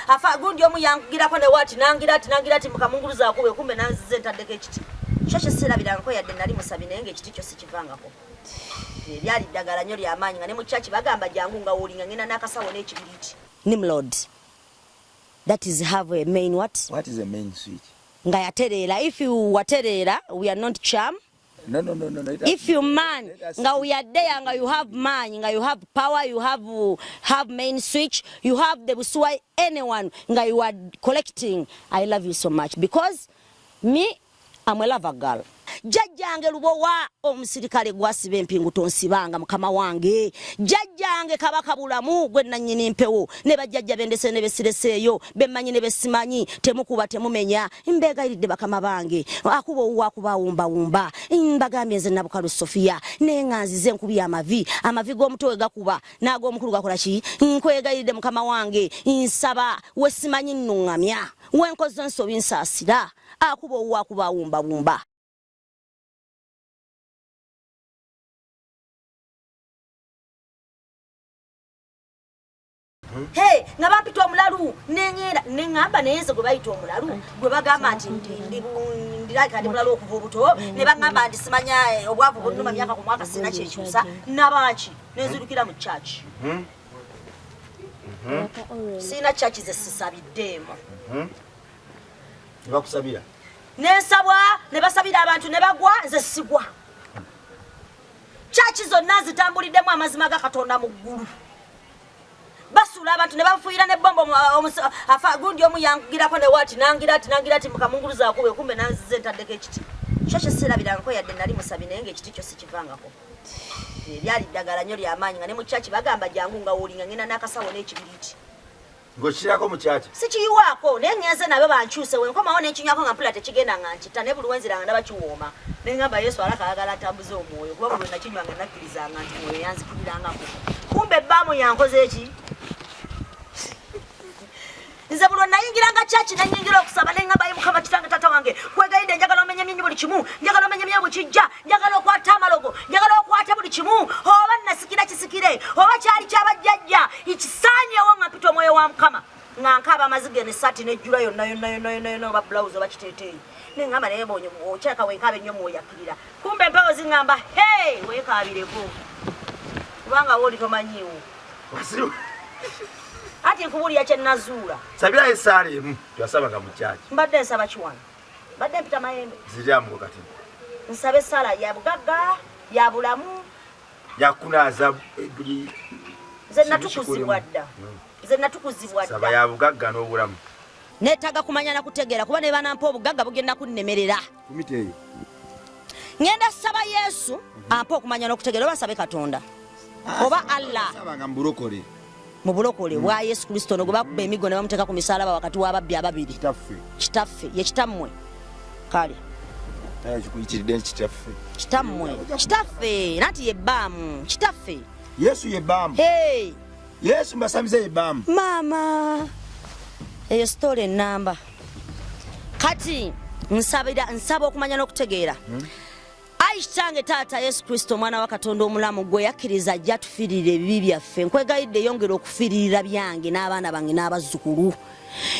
afa gundi omu yangira ko ne wati nangira ati mukamunguluza akube kumbe nanzize ntadde ekiti shoshe serabira nko yadde nali musabi naye ekiti kyo sikivangako byali ddagala nnyo ly'amaanyi nga ne mu church bagamba jangu nga wolinga ngena n'akasawo n'ekibiriti Nimrod. That is have a main what? What is a main switch? Nga yaterera. If you waterera, we are not charm. No. If you man, nga we are there, nga you have man, nga you have power, you have main switch, you have the buswai anyone, nga you are collecting. I love you so much because me, I'm a lover girl. Jajjange lubowa omusirikale gwasiba empingu tonsibanga mukama wange jajjange kabaka bulamu gwe nanyini mpewo ne bajjajja bendese ne besireseyo bemanyi ne besimanyi temukuba temumenya mbega iridde bakama bange akubo uwa kubawumba wumba mbagambye nze nabukalu Sofia ne nganzize nkubi amavi g'omutwe gakuba nago omukulu gakola ki nkwega iridde mukama wange nsaba wesimanyi nnungamya wenkoze nsobi nsasira akubo uwa kubawumba wumba. Hey, ngabampita omulalu nenyera nengamba neze gwe bayita omulalu gwe bagamba nti ndilaka ndi mulalu okuva obuto ne bagamba nti simanya obwavu bonnuma myaka ku mwaka sina kyekyusa nabaaki nenzirukira mu church. Sina church ze sisabiddeemu. Bakusabira nensabwa ne basabira abantu ne bagwa nze sigwa. Church zonna zitambuliddemu amazima ga Katonda mu ggulu. Basula abantu ne bafuira ne bombo afa gundi omu yangira ko ne wati nangira ati mukamunguluza akube kumbe nanzize ntadde ekiti shoshe serabira nko yadde nali musabi naye ekiti kyo sikivangako byali ddagala nnyo ly'amaanyi nga ne mu church bagamba jangu nga wolinga ngena n'akasawo n'ekibiriti ng'okirako mu church sikiyiwaako naye ngenze nabo bankyuse wenkomawo n'enkinywako nga mpula tekigenda nga nkitta ne buli wenziranga ndaba kiwooma ne ngamba Yesu alakayagala atambuze omwoyo kuba buli nakinywanga nakkirizanga nti mwoyo yanzikirirangako kumbe ebbaamu yankoze eki nze bulo nayingiranga church nanyingira okusaba nengamba ye mukama kitanga tata wange kwegayide njagala omenye myinyi buli kimu njagala omenye myinyi bukijja njagala okwata amalogo njagala okwata buli kimu oba nasikira kisikire oba kyali kyabajjajja ikisaanyewo nga mpita omwoyo wa mukama nga nkaba amazige ne sati nejjula yonna oba blouse oba kiteeteeyi nengamba naye bonye okyaka wenkabe nnyo mwoyakkirira kumbe empewo zingamba hey weekaabireko kubanga wooli tomanyiwo ati nkubulya kye nazuula sabira esaalimu twasabaga mu church mbadde nsaba kiwano mbadde mpita mayembe ziryamuko kati nsabe sala ya bugagga ya bulamu yakunaaza buli nze natukuzibwa dda saba ya bugagga n'obulamu neetaga kumanya na kutegeera kuba ne banampa obugagga bugenda kunnemerera kumiteeyo ngenda saba Yesu ampa okumanya n'okutegeera oba sabe Katonda oba Allah sabanga mbulokole mu bulokole bwa Yesu Kristo no gwe bakuba emigo ne bamuteeka ku misalaba wakati w'ababbi ababiri kitaffe ye kitammwe kale kikuyikiridde kitaffe nati ye bbaamu kitaffe Yesu ye bbaamu Yesu mbasamize ye bbaamu mama eyo story ennamba kati nsaba okumanya n'okutegeera Aishange tata Yesu Kristo mwana wa Katonda omulamu gwe yakkiriza ajja tufiirira ebibi byaffe nkwegayidde yongera okufiirira byange n'abaana bange n'abazzukulu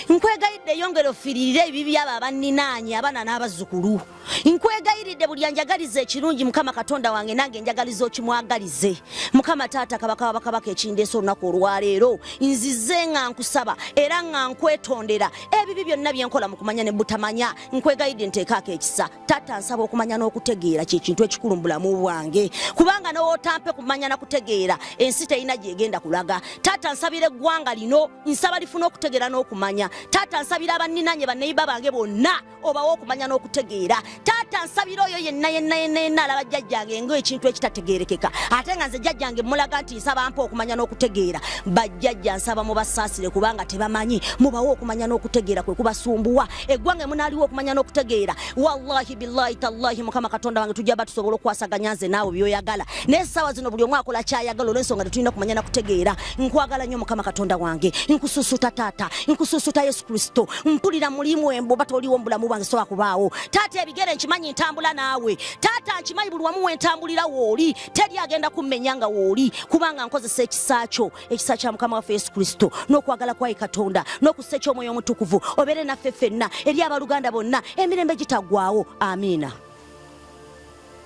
nkwegayidde yongera ofiirire ebibi byabo abanninaanye abaana n'abazzukulu nkwegayiridde buli anjagaliza ekirungi Mukama Katonda wange nange njagaliza okimwagalize Mukama taata kabaka wabakabaka ekindeesa olunaku olwaleero nzize nga nkusaba era nga nkwetondera ebibi byonna bye nkola mu kumanya ne butamanya nkwegayidde nteekaako ekisa taata nsaba okumanya n'okutegeera ky'ekintu ekikulu mu bulamu bwange kubanga n'owootampe kumanya na kutegeera ensi terina gyegenda kulaga taata nsabira eggwanga lino nsaba lifuna okutegeera n'okumanya taata nsabira abanninanye banneyiba bange bonna obawo okumanya n'okutegeera taata nsabira oyo yenna alaba jjajjange ng'ekintu ekitategeerekeka ate nga nze jjajjange mulaga nti nsaba mpa okumanya n'okutegeera bajjajja nsaba mubasaasire kubanga tebamanyi mubawo okumanya n'okutegeera kwe kubasumbuwa eggwanga munaaliwo okumanya n'okutegeera wallahi billahi tallahi Mukama Katonda wange tujja batusobola okwasaganya nze naawe byoyagala naye ssaawa zino buli omu akola kyayagala olw'ensonga tetulina kumanya na kutegeera nkwagala nnyo Mukama Katonda wange nkususuta taata nkususuta Yesu Kristo mpulira mulimu embo batoliwo mbulamu bwange sowa kubaawo taata ebigere nkimanyi ntambula naawe taata nkimanyi buli wamu wentambulira wooli teri agenda kummenyanga wooli kubanga nkozesa ekisa kya Mukama waffe Yesu Kristo n'okwagala kwa Katonda n'okussa eky'omwoyo omutukuvu obeere naffe ffenna eri abaluganda bonna emirembe gitaggwaawo amiina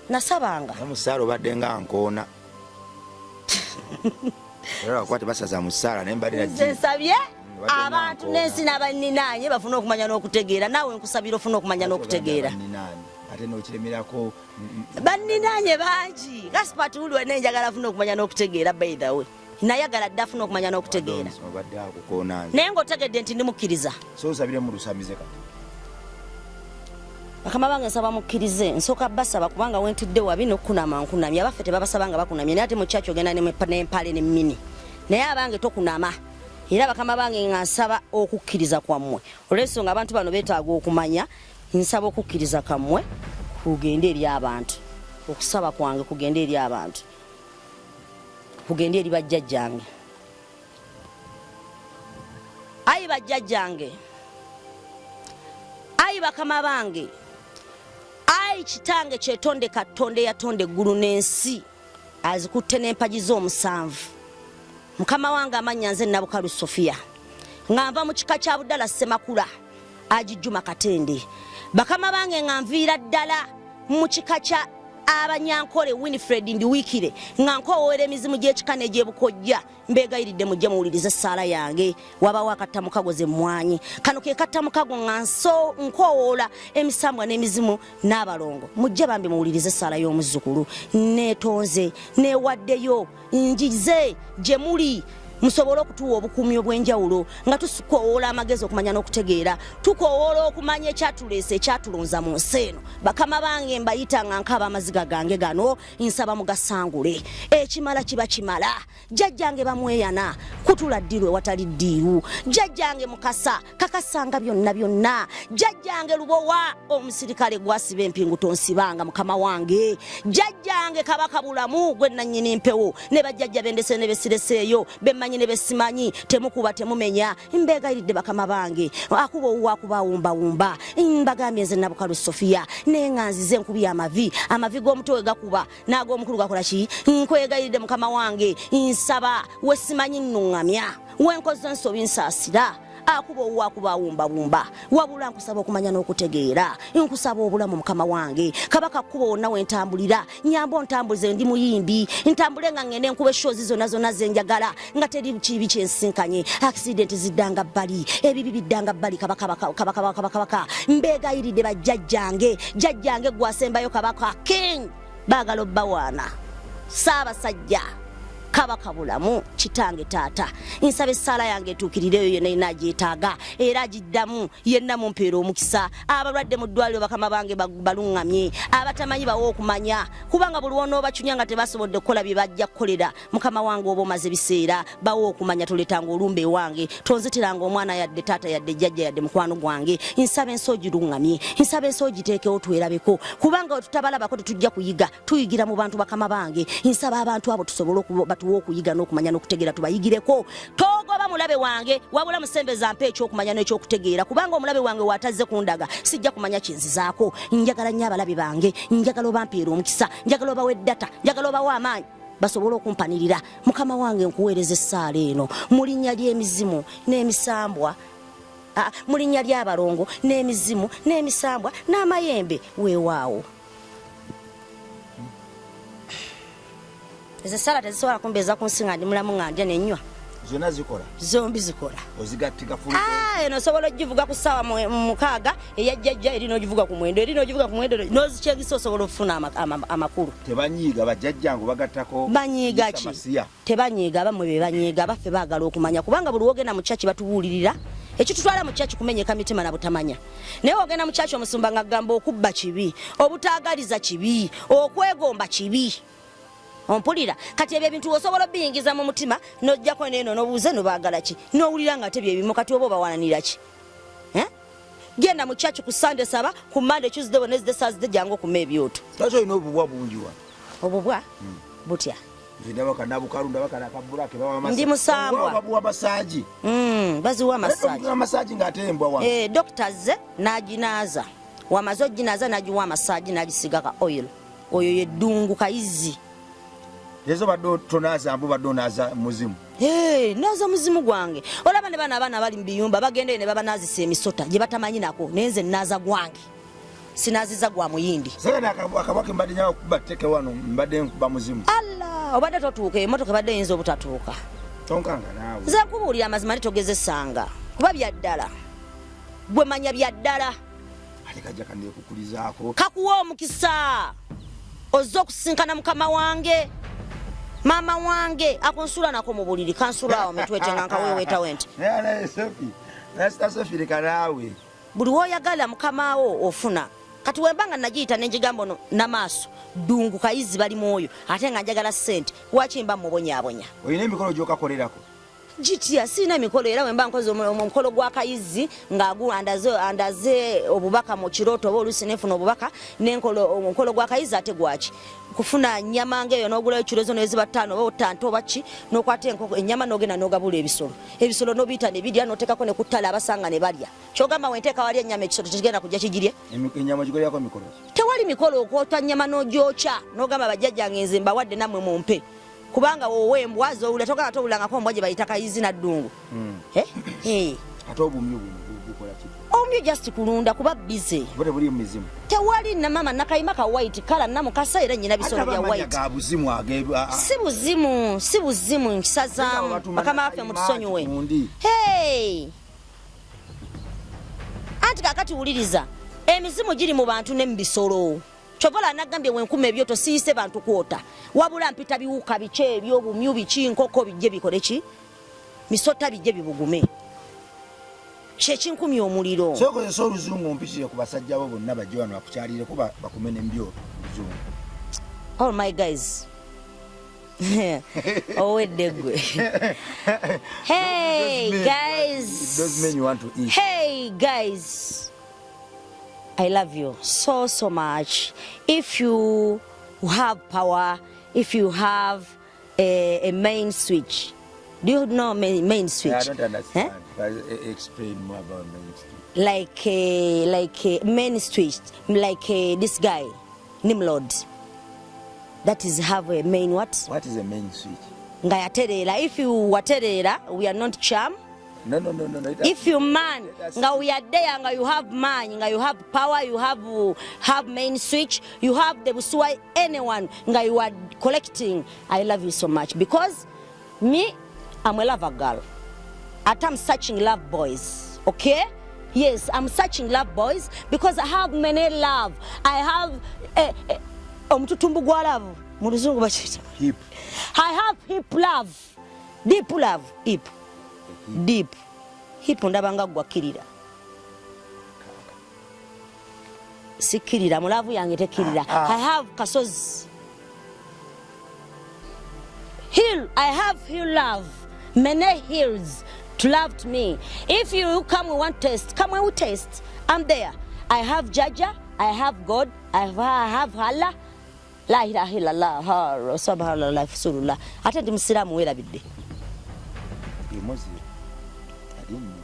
nasabanga musaala obadde nga nkoona era wakwate basaza musaala nembadde nsabye abantu n'ensi n'abaninaanye bafuna okumanya n'okutegeera naawe nkusabira ofuna okumanya n'okutegeera ate n'okiremerako banninaanye bangi gasipati wuli wena enjagala afuna okumanya n'okutegeera by the way nayagala dde afuna okumanya n'okutegeera naye ng'otegedde nti ndimukkiriza so osabire mu lusamize kati bakama bange nsaba mukkirize nsooka basaba kubanga wentudde wabi n'okunama nkunamya abaffe tebabasaba nga bakunamya naye ate mu kyaki ogenda n'empale n'emmini naye abange tokunama era bakama bange nga nsaba okukkiriza kwammwe olw'ensonga abantu bano beetaaga okumanya nsaba okukkiriza kammwe kugende eri abantu okusaba kwange kugende eri abantu kugende eri bajjajjange ayi bajjajjange ayi bakama bange ayi kitange kyetonde Katonda yatonda eggulu n'ensi azikutte n'empagi z'omusanvu Mukama wange amanya nze Nabukalu Sofia ngamba mu kika kya Budala Semakula Ajijuma Katende bakama bange nganviira ddala mu kika kya Abanyankole Winifred Ndiwikire ngankoowera emizimu gy'ekikane egy'ebukojja mbeegayiridde mujje muwulirize essaala yange wabawo akattamukago ze mmwanyi kano ke kattamukago nkoowoola emisambwa n'emizimu n'abalongo mujje bambi muwulirize essaala y'omuzzukulu neetonze neewaddeyo njize gye muli musobole okutuwa obukuumi obw'enjawulo nga tukoowoola amagezi okumanya n'okutegeera tukoowoola okumanya ekyatuleese ekyatulonza mu nsi eno bakama bange mbayita nga nkaaba amaziga gange gano nsaba mugasangule ekimala kiba kimala jjajjange bamweyana kutula ddiirwe watali ddiiru jjajjange mukasa kakasanga byonna byonna jjajjange lubowa omusirikale gwasiba empingu tonsibanga mukama wange jjajjange kabaka bulamu gwe nannyini mpewo ne bajjajja bendese ne besireseeyo ne besimanyi temukuba temumenya mbeegayiridde bakama bange akuba owuwa akubawumbawumba mbagambye nze Nabukalu Sofia nenganzize enkubi amavi g'omuto we gakuba n'ag'omukulu gakola ki nkwegayiridde mukama wange nsaba wesimanyi nnuŋŋamya wenkoze ensobi nsaasira akuba owuwa akubawumbawumba wabula nkusaba okumanya n'okutegeera nkusaba obulamu mukama wange kabaka kuba wonna wentambulira nyamba ontambulize ndi muyimbi ntambule nga ngende nkuba eshozi zonna zenjagala nga teri kibi kyensinkanye accident ziddanga bbali ebibi biddanga bbali kabaka mbeegayiridde jjajjange gwasembayo kabaka king baagala obbawaana Ssaabasajja kabaka bulamu kitange taata nsaba essaala yange etuukirireyo yenna inagyetaaga era agiddamu yenna mumpeera omukisa abalwadde mu ddwaliro bakama bange baluŋŋamye abatamanyi bawo okumanya kubanga buli wonoobacunya nga tebasobodde okukola bye bajja kukolera mukama wange oba omaze ebiseera bawo okumanya toletanga olumba ewange tonziteranga omwana yadde taata yadde jjajja yadde mukwano gwange nsaba ensi ogiruŋŋamye nsaba ensi ogiteekewo twerabeko kubanga tutabalabako tetujja kuyiga tuyigira mu bantu bakama bange nsaba abantu abo tusobole okuyiga n'okumanya n'okutegeera tubayigireko togoba mulabe wange wabula musembeza mpe ekyokumanya n'ekyokutegeera kubanga omulabe wange watazze kundaga sijja kumanya kinzizaako njagala nnyo abalabe bange njagala obampeera omukisa njagala obawa eddata njagala obawa amaanyi basobole okumpanirira mukama wange nkuweereza essaala eno mu linnya ly'emizimu n'emisambwa mu linnya ly'abalongo n'emizimu n'emisambwa n'amayembe weewaawo Eze sala tezisobola kumbeeza ku nsi nga ndi mulamu nga ndya nenywa zonna zikola zombi zikola ozigattika fuluko eno osobola ogivuga ku ssaawa mukaaga eyajjajja eri n'ogivuga ku mwendo eri n'ogivuga ku mwendo n'ozikyegisa osobola okufuna amakulu tebanyiiga bajjajjangu bagattako banyiiga ki tebanyiiga bamwe be banyiiga baffe baagala okumanya kubanga buli wogenda mu kyaki batubuulirira ekitutwala mu kyaki kumenyeka mitima na butamanya naye ogenda mu kyaki omusumba nga gamba okubba kibi obutaagaliza kibi okwegomba kibi ompulira kati ebyo ebintu osobola biyingiza mu mutima n'ojjako neeno n'obuuze n'obaagala ki n'owulira nga tebyo ebimu kati oba obawaananira ki genda mu kyaki ku Sunday saba ku Monday Tuesday Wednesday Thursday jangu okuma ebyoto lwaki olina obubwa bungi wano obubwa butya Ndaba kana bukalunda bakana kabula ke bawa masaji. Ndi musambwa. Babuwa masaji. Baziwa masaji. Masaji ngatembwa wa. Doctors najinaza. Wamazo jinaza najiwa masaji najisigaka oil. Oyo yedungu kaizi. Yezo bado tonaza ambo bado naza muzimu. Naza muzimu gwange. Olaba ne bana bali mbiyumba bagende ne baba nazise emisota je batamanyi nako nenze naza gwange. Sinaziza gwa muyindi. Sasa akabake mbadi nyawo kubateke wano mbade kuba muzimu. Allah, obade totuuka emotoka bade yinza obutatuuka. Tonkanga nawe. Za kubuli amazima litogeze sanga. Kuba byaddala. Gwe manya byaddala. Alikaja kande kukulizako. Kakuwa omukisa. Ozo kusinkana mukama wange. Mama wange akonsula nako mu buliri kansula awo metwete nganka wewe tawent. Nala Sophie. Nasta Sophie kanawe. Buli woyagala mukama wo ofuna. Kati wembanga najiita nenjigambo no namaso dungu kaizi bali moyo ate nga njagala sente wachimba mubonyabonya. Oyine emikolo gyokakolerako. Jitia sina mikolo era wemba nkoze omukolo gwa kayizi ngagu andaze obubaka mu kiroto obo olusi nefuna obubaka omukolo gwa kayizi ate gwachi kufuna nyama ngeyo nogula ekirozo neziba 5 oba 5 oba ki nokwate enkoko enyama nogena nogabula ebisolo nobita ne bidya notekako ne kutala abasanga ne balya kyogamba wenteka wali enyama ekisolo kigenda kujja kigirye enyama kikolyako mikolo tewali mikolo okwota nyama nojocha nogamba bajjajja ngenze mbawadde namwe mumpe kubanga wowe mbwazo uletoka atobulanga ko mboje bayita kayizi na ddungu atobumyu bukola ki omyo just kulunda kuba busy bote buli mizimu tewali na mama nakayimaka white kala namu kasa era nyina bisolo bya white buzimu ageba si buzimu nkisazamu bakama afe mutusonyiwe anti kakati uliriza emizimu giri mu bantu ne mbisolo chovola nagambye wenkume ebyo tosiyise bantu kwota wabula mpita biwuka biche ebyo bumyu bichi nkoko bijje bikole ki misota bijje bibugume chechinkumi omuliro soko so ruzungu mpishire kubasajja bo bonna bajje wano bakukyalire kuba bakumene mbyo ruzungu. Oh my guys. Oh degwe. Hey guys. Those men you want to eat. Hey guys. I love you so much. If you have power, if you have a main switch. Do you know main switch? I don't understand. Explain more about main switch. Like a main switch, like this guy, Nimrod. That is have a main what? What is a main switch? Ngayaterera. If you waterera, we are not charm. No. If you man, nga we are there, nga you have man, nga you have power, you have main switch, you have the buswai anyone, nga you are collecting. I love you so much because me, I'm a lover girl. I'm searching love boys, okay? Yes, I'm searching love boys because I have many love. I have omututumbu gwa love. Muluzungu bachita. Hip. I have hip love. Deep love. Hip. Deep. Hip ndabanga gwakirira. Sikirira mulavu yange tekirira. I have kasozi. Hill. I have hill love. Many hills to love me. If you come and want taste, come and taste. I'm there. I have Jaja. I have God. I have Allah. La ilaha illallah. Subhanallah. Rasulullah. Ate ndi Muslimu wera bidde. You Muslim. I didn't know.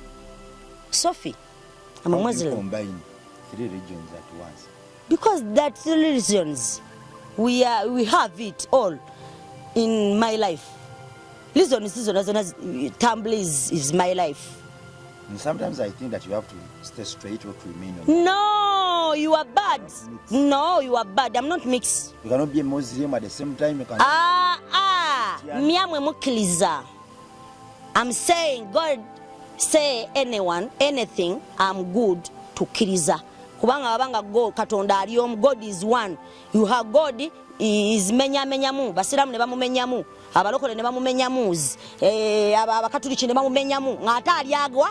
Sophie, I'm a Muslim. Combine 3 religions at once. Because that religions, we have it all in my life. Listen, Tumblr is my life. And sometimes I think that you have to stay straight or to remain on. No, you are bad. No, you are bad. I'm not mixed. You cannot be a Muslim at the same time. You can Miamwe mukiliza. I'm saying God say anyone, anything, I'm good to kiliza. Kubanga abanga God katonda aliom, God is one. You have God is menyamu. Basiramu ne bamumenyamu. Abalokole ne bamumenyamuzi. Abakatuliki ne bamumenyamu. Ngata aliagwa.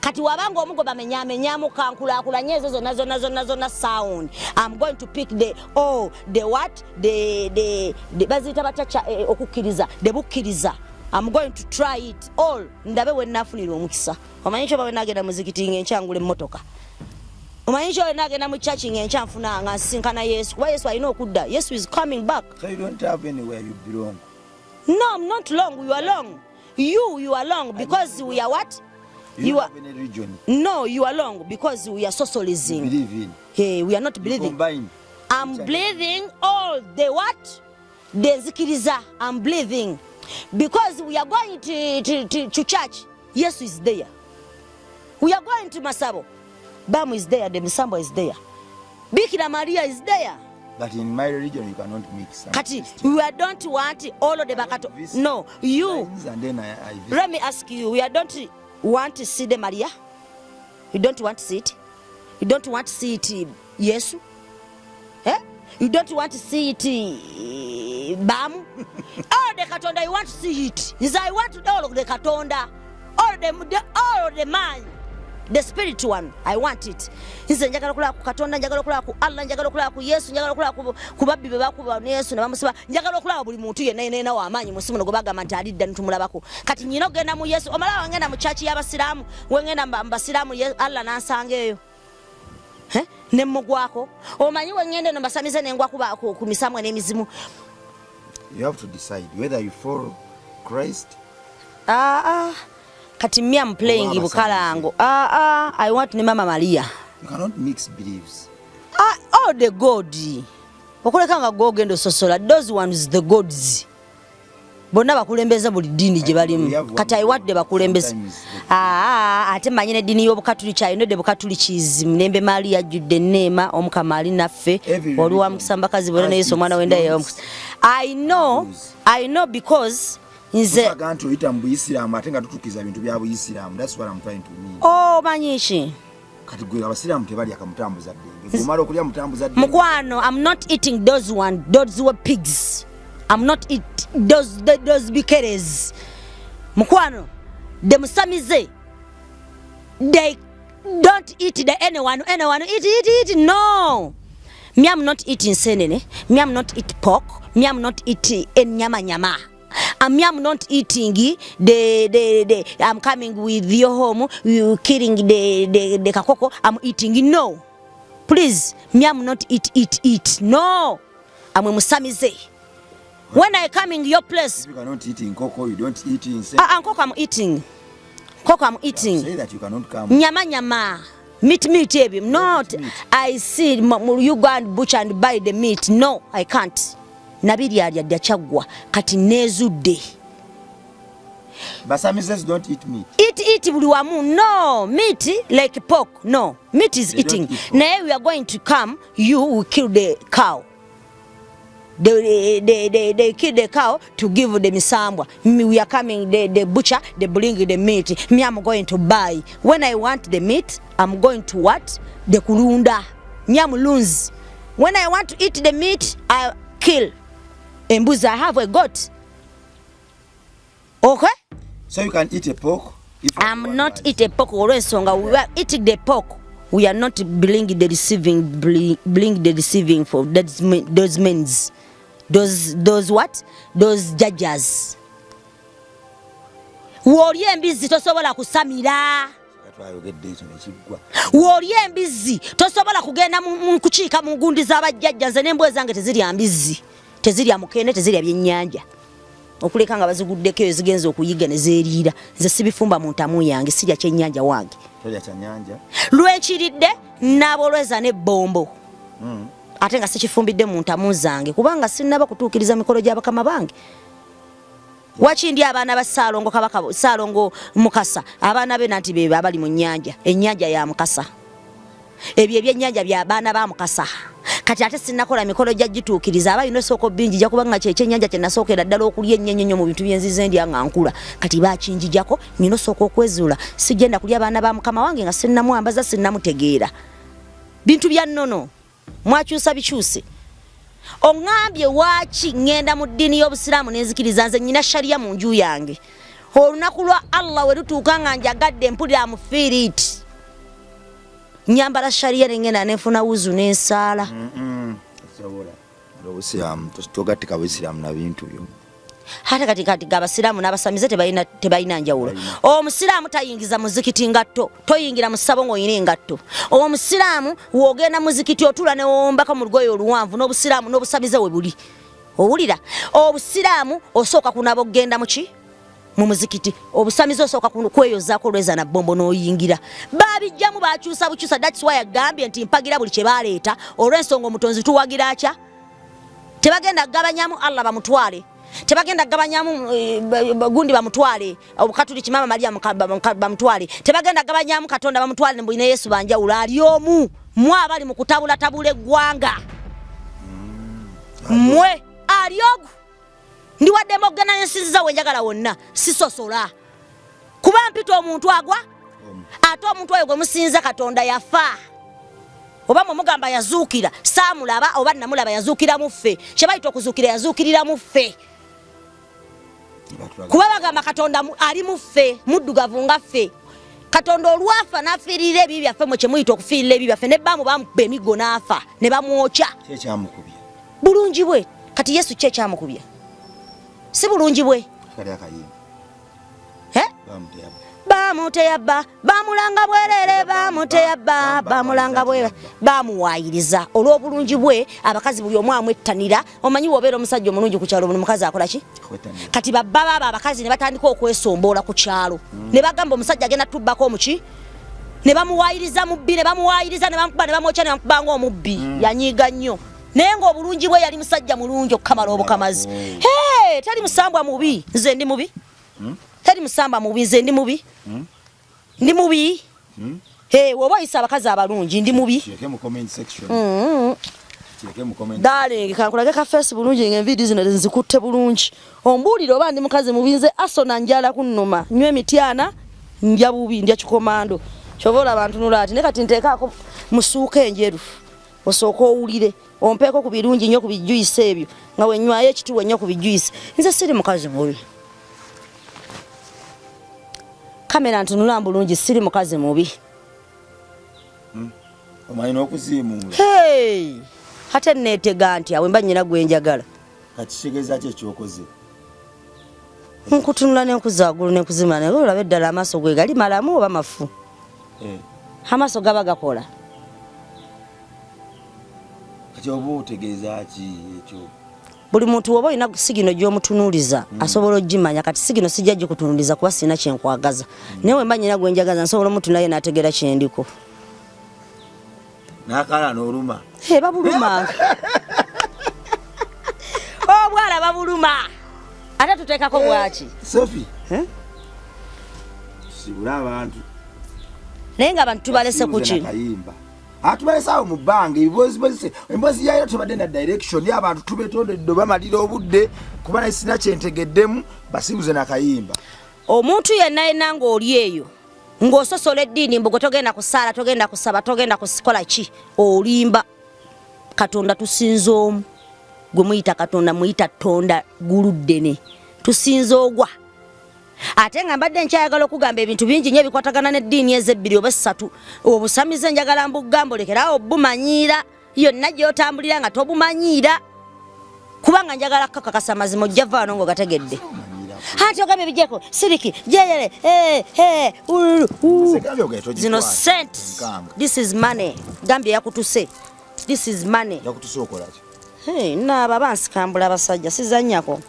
Kati wabanga omugo bamenyamu kankula nyezo zona sound. I'm going to pick the what? The bazita batacha okukiriza, the bukiriza. I'm going to try it all. Ndabe we nafunira omukisa. Omanyisho bawe nagenda muzikiti ngenchangule mmotoka. Omanyisho we nagenda mu church ngenchafuna nga sinkana Yesu. Kuba Yesu alina okudda. Yesu is coming back. So you don't have anywhere you belong. No, I'm not long. You are long. You are long because we are what? You are in a religion. No, you are long because we are socializing. You believe in. Hey, we are not believing. I'm believing all the what? The zikiriza. I'm believing. Because we are going to church. Yes, is there. We are going to Masabo. Bamu is there. The Misambo is there. Bikira Maria is there. But in my religion, you cannot mix. Kati, we don't want all of the bakato. No, you. And then I let me ask you. We don't want to see the Maria. You don't want to see it. You don't want to see it. Yes. Eh? You don't want to see it. Bamu. All the katonda, you want to see it. Is I want to all of the katonda. All of the man. The spirit one, I want it. Nze njagala kula ku Katonda, njagala kula ku Allah, njagala kula ku Yesu, njagala kula ku babbi bebakuba ne Yesu ne bamusiba, njagala kula buli muntu yenna w'amaanyi musimu no gobagamba nti alidda ntumulabako. Kati nyina ogenda mu Yesu, omala wangenda mu church y'abasiraamu, wengenda mbasiraamu Allah nansanga eyo. Ne mugwako. Omanyi wengende no basamize ne ngwa ku misamwe n'emizimu. You have to decide whether you follow Christ. Kati me I'm playing Ibukalango. I want ni Mama Maria. You cannot mix beliefs. All the God. Okulekanga go gendo sosola. Those ones the gods. Bonna bakulembeza buli dini gye balimu. Kati I want de bakulembeza. Ate manyine dini y'obukatuliki ayino de bukatulikizi Mulembe Maria judde neema omukama ali naffe. Oluwa mukisambakazi bonna Yesu mwana wenda yo. I know because nze agantu oyita mu Islam atenga tutukiza bintu bya Islam. That's what I'm trying to mean. Manyishi kati gwe abasiramu tebali akamutambuza ddenge kumala okulya mutambuza ddenge mukwano. I'm not eating those were pigs. I'm not eat those bikeres mukwano. The musamize they don't eat the anyone eat no. Me I'm not eating senene. Me I'm not eat pork. Me I'm not eating nyama. I'm not eating the I'm coming with your home, you killing the kakoko, I'm eating. No. Please, me I'm not eat. No. I'm a musamize. When I come in your place. You cannot eat in cocoa, you don't eat in cocoa I'm eating. Cocoa I'm eating. Say that you cannot come. Nyama. Meat, not. Meat. I see you go and butcher and buy the meat. No, I can't. Nabiri alya chagwa kati nezudde. Basamizes don't eat meat. Eat buli wamu. No, meat like pork. No, meat is eating. Now we are going to come. You will kill the cow. They kill the cow to give the misambwa. We are coming. The butcher. They bring the meat. Me I'm going to buy. When I want the meat, I'm going to what? The kulunda. Me I'm lunzi. When I want to eat the meat, I kill. Embuzi, I have a goat. Okay? So you can eat a pork? I'm not eating a pork. We are eating the pork. We are not bringing the receiving for those means. Those what? Those judges. Woli embizi tosobola kusamira. Woli embizi tosobola kugenda mu kukiika mu ngundi z'abajjajja nze n'embwa zange teziri ambizi. Teziri amukene teziri abyennyanja. Okuleka nga baziguddeko ezigenza okuyiga ne zeeriira. Nze sibifumba mu ntamu yange sirya kyennyanja wange. Tolya kyennyanja. Lwekiridde n'abolweza n'ebbombo. Ate nga sikifumbidde mu ntamu zange kubanga sinnaba kutuukiriza mikolo gy'abakama bange. Wakindi abaana ba Ssaalongo Kabaka Ssaalongo Mukasa abaana be nanti be abali mu nnyanja. Ennyanja ya Mukasa. Ebyo ebyennyanja bya baana ba Mukasa. Kati ate sinnakola mikolo gya gituukiriza abayina soko bingi ja kubanga kyennyanja kye nasookera ddala okulya ennyo mu bintu byenzize ndya nga nkula. Kati bakinjijako nyina soko okwezuula sigenda kulya baana ba mukama wange nga sinnamwambaza sinnamutegeera. Bintu bya nnono mwakyusa bikyuse. Ongambye waaki ngenda mu ddiini y'Obusiraamu n'enzikiriza nze nyina sharia mu nju yange. Olunaku lwa Allah we lutuuka nga njagadde mpulira mu firit. Nyambala sharia ngenda nefuna wuzu n'ensaala. Sobola. Obusiraamu togatika Obusiraamu na bintu byo. Hata katika abasiraamu n'abasamize tebalina njawulo. Omusiraamu tayingiza muzikiti ngatto, toyingira mu ssabo ng'oyina ngatto. Omusiraamu wogenda muzikiti otula ne wombaka mu lugoye oluwanvu n'obusiraamu n'obusamize we buli. owulira obusiraamu osooka kunaba okgenda muki mu muzikiti obusamizi osooka kweyozaako lweza na bombo n'oyingira babijjamu bakyusa bukyusa that's why agambye nti mpagira buli kye baleeta olw'ensonga omutonzi tuwagira atya tebagenda gabanyamu Allah bamutwale tebagenda gabanyamu gundi bamutwale obukatuli kimama Maria bamutwale tebagenda gabanyamu Katonda bamutwale ne Yesu banjawula ali omu mwabali mu kutabula tabule gwanga mwe aliogu ndi waddemu okugenda nensinziza wenjagala wonna sisosola kuba mpita omuntu agwa ate omuntu oyo gwe musinza Katonda yafa oba mugamba yazuukira saamulaba oba namulaba yazuukira muffe kyebayita okuzuukira yazuukirira muffe kuba bagamba Katonda ali muffe muddugavu nga ffe Katonda olwafa n'afiirira ebibi byaffe mwe kyemuyita okufiirira ebibi byaffe ne baamu bamukuba emiggo n'afa ne bamwokya kyamukubya bulungi bwe kati Yesu kyamukubya si bulungi bwe kali akayimba bamuteyabba bamulanga bwerere bamuteyabba bamulanga bwe bamuwayiriza olw'obulungi bwe abakazi buli omu amwettanira omanyi wobeera omusajja omulungi ku kyalo buli mukazi akola ki kati babba baaba abakazi ne batandika okwesomboola ku kyalo ne bagamba omusajja agenda tubbako omuki ne bamuwayiriza mubbi ne bamuwayiriza ne bamukuba ne bamwokya ne bamukubanga omubbi yanyiiga nnyo naye ng'obulungi bwe yali musajja mulungi okukamala obukamazi tali musambwa mubi nze ndi mubi tali musamba mubi nze ndi mubi ndi mubi woba oyisa abakazi abalungi ndi mubi darling kankulage ka face bulungi ng'enviidi zino nzikutte bulungi ombuulire oba ndi mukazi mubi nze asona njala kunnuma nywa emityana ndya bubi ndya kikomando kyova olaba ntunula ati ne kati nteekaako musuuka enjeru osooka owulire ompeeko ku birungi nnyo ku bijuyisa ebyo nga wenywayo ekituwe nnyo ku bijuyisa nze siri mukazi mubi kamera ntunula bulungi siri mukazi mubi omanyi n'okuziimuula ate neetega nti awe mba nnyina gwenjagala kati kitegeeza ki ekyokoze nkutunula n'enkuzaagulu n'enkuzimula naye olaba eddala amaaso gwe gali malamu oba mafu amaaso gaba gakola kati oba otegeeza ki ekyo buli muntu woba olina sigino gy'omutunuuliza asobola ogimanya kati sigino sijja gikutunuuliza kuba sirina kyenkwagaza naye we mba nnyina gwenjagaza nsobola omutunaye n'ategeera kyendiko n'akaala n'oluma babulumanga obwala babuluma ate tuteekako bwaki Sophie sibula abantu naye nga abantu tubalese ku ki atubalesaawo mu bbanga emboozi yayo tubadde na direction y'abantu tubetondedde bamalira obudde kuba naye sina kyentegeddemu basibuze nakayimba omuntu yenna yenna ng'oli eyo ng'ososola eddiini mbu gwe togenda kusaala togenda kusaba togenda kusikola ki olimba Katonda tusinza omu gwe muyita Katonda muyita Tonda guluddene tusinza ogwa ate nga mbadde nkyayagala okugamba ebintu bingi nnyo ebikwatagana n'eddiini ezebbiri oba essatu obusamize njagala mbugamba olekeraawo obumanyiira yonna gy'otambulira nga tobumanyiira kubanga njagala kakakasa mazima ojja vaano ng'ogategedde ati ogambye bijjeko siriki jeyere zino sent this is money gambye yakutuse this is money naaba bansikambula abasajja sizannyako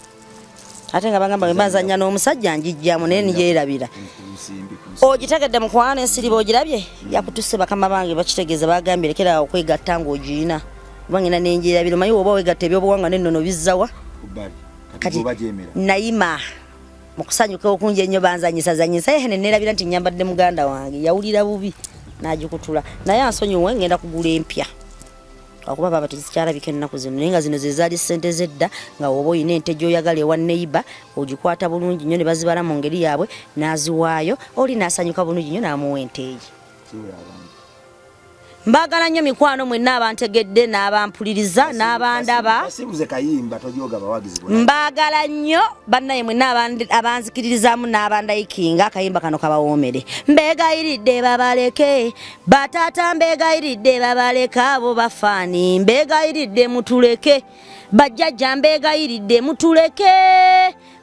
ate nga bagamba bwe bazannya n'omusajja njijjamu naye nigyerabira ogitegedde mukwana ensiriba ogirabye yakutuse bakama bange bakitegeeza bagambye lekera okwegatta ng'ogiyina kuba ngina nengyerabira omanyi oba wegatta ebyobuwangwa n'ennono bizzawa kati nayima mukusanyuka okunje ennyo banzanyisa nenerabira nti nyambadde muganda wange yawulira bubi n'agikutula naye ansonyiwe ngenda kugula empya akuba baba tezikyalabika ennaku zino naye nga zino ze zaali ssente zedda nga woba oyina ente gy'oyagala ewa neiba ogikwata bulungi nnyo ne bazibala mu ngeri yaabwe n'aziwaayo oli n'asanyuka bulungi nnyo n'amuwa ente ye mbagala nnyo mikwano mwenna abantegedde n'abampuliriza n'abandaba mbagala nnyo bannaye mwenna abanzikiririzaamu n'abandayikinga akayimba kano kabawoomere mbegayiridde babaleke bataata mbegayiridde babaleka abo bafaani mbegayiridde mutuleke bajjajja mbegayiridde mutuleke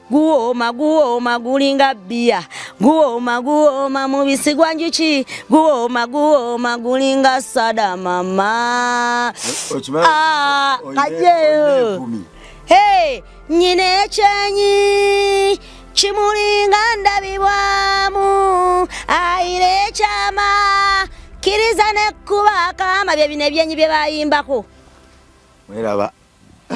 guwooma gulinga bbiya guwooma mubisi gwa njuki guwooma gulinga sada mama kajeyo Hey, nyine ekyenyi kimulinga ndabibwamu ayire ekyama kiriza nekkuba akama bye bino ebyenyi bye bayimbako. Mweraba